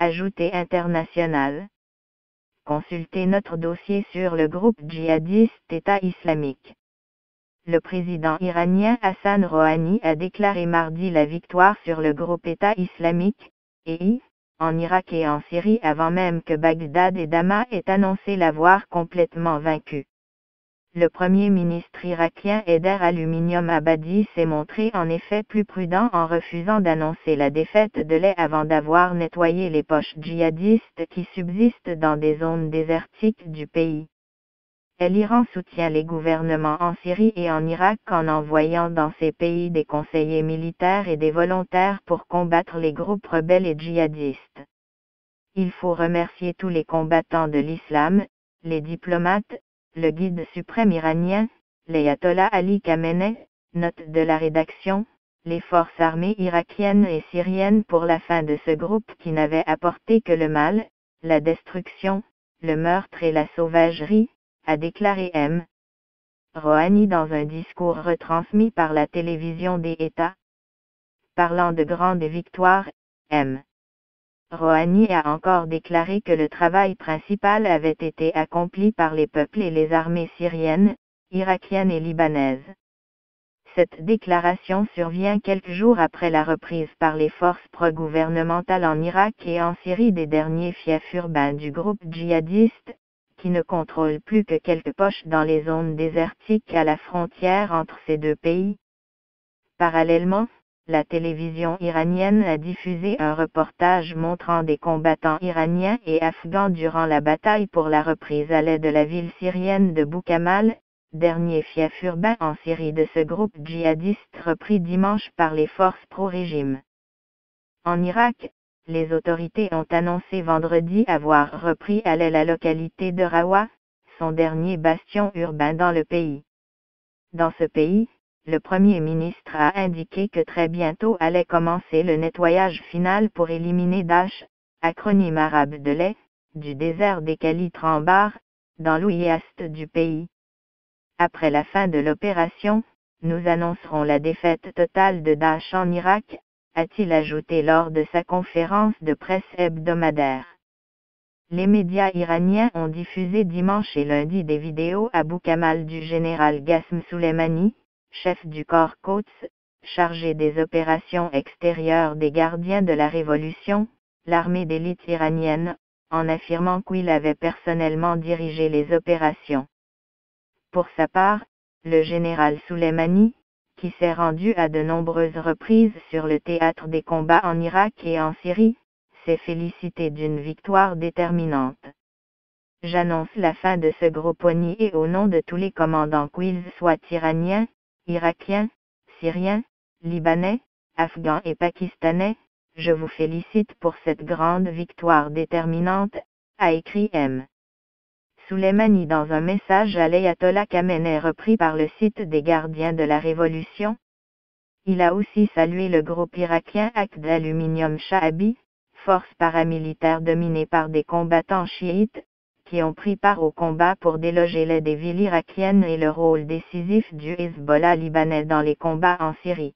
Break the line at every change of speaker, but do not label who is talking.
Ajouté international. Consultez notre dossier sur le groupe djihadiste État islamique. Le président iranien Hassan Rouhani a déclaré mardi la victoire sur le groupe État islamique, EI, en Irak et en Syrie avant même que Bagdad et Damas aient annoncé l'avoir complètement vaincu. Le premier ministre irakien Haider al-Abadi s'est montré en effet plus prudent en refusant d'annoncer la défaite de l'Est avant d'avoir nettoyé les poches djihadistes qui subsistent dans des zones désertiques du pays. L'Iran soutient les gouvernements en Syrie et en Irak en envoyant dans ces pays des conseillers militaires et des volontaires pour combattre les groupes rebelles et djihadistes. Il faut remercier tous les combattants de l'islam, les diplomates, le guide suprême iranien, l'ayatollah Ali Khamenei, note de la rédaction, les forces armées irakiennes et syriennes pour la fin de ce groupe qui n'avait apporté que le mal, la destruction, le meurtre et la sauvagerie, a déclaré M. Rouhani dans un discours retransmis par la télévision des États. Parlant de grandes victoires, M. Rouhani a encore déclaré que le travail principal avait été accompli par les peuples et les armées syriennes, irakiennes et libanaises. Cette déclaration survient quelques jours après la reprise par les forces pro-gouvernementales en Irak et en Syrie des derniers fiefs urbains du groupe djihadiste, qui ne contrôle plus que quelques poches dans les zones désertiques à la frontière entre ces deux pays. Parallèlement, la télévision iranienne a diffusé un reportage montrant des combattants iraniens et afghans durant la bataille pour la reprise à l'est de la ville syrienne de Boukamal, dernier fief urbain en Syrie de ce groupe djihadiste repris dimanche par les forces pro-régime. En Irak, les autorités ont annoncé vendredi avoir repris à l'est la localité de Rawa, son dernier bastion urbain dans le pays. Dans ce pays, le Premier ministre a indiqué que très bientôt allait commencer le nettoyage final pour éliminer Daesh, acronyme arabe de l'Est, du désert des Khalites Rambar, dans l'ouest du pays. Après la fin de l'opération, nous annoncerons la défaite totale de Daesh en Irak, a-t-il ajouté lors de sa conférence de presse hebdomadaire. Les médias iraniens ont diffusé dimanche et lundi des vidéos à Boukamal du général Qassem Soleimani, chef du corps Quds, chargé des opérations extérieures des gardiens de la Révolution, l'armée d'élite iranienne, en affirmant qu'il avait personnellement dirigé les opérations. Pour sa part, le général Soleimani, qui s'est rendu à de nombreuses reprises sur le théâtre des combats en Irak et en Syrie, s'est félicité d'une victoire déterminante. J'annonce la fin de ce groupe ONI et au nom de tous les commandants qu'ils soient iraniens, irakiens, syriens, libanais, afghans et pakistanais, je vous félicite pour cette grande victoire déterminante, a écrit M. Soleimani dans un message à l'ayatollah Khamenei repris par le site des gardiens de la Révolution. Il a aussi salué le groupe irakien Aqd Aluminium Sha'abi, force paramilitaire dominée par des combattants chiites, qui ont pris part au combat pour déloger les des villes irakiennes et le rôle décisif du Hezbollah libanais dans les combats en Syrie.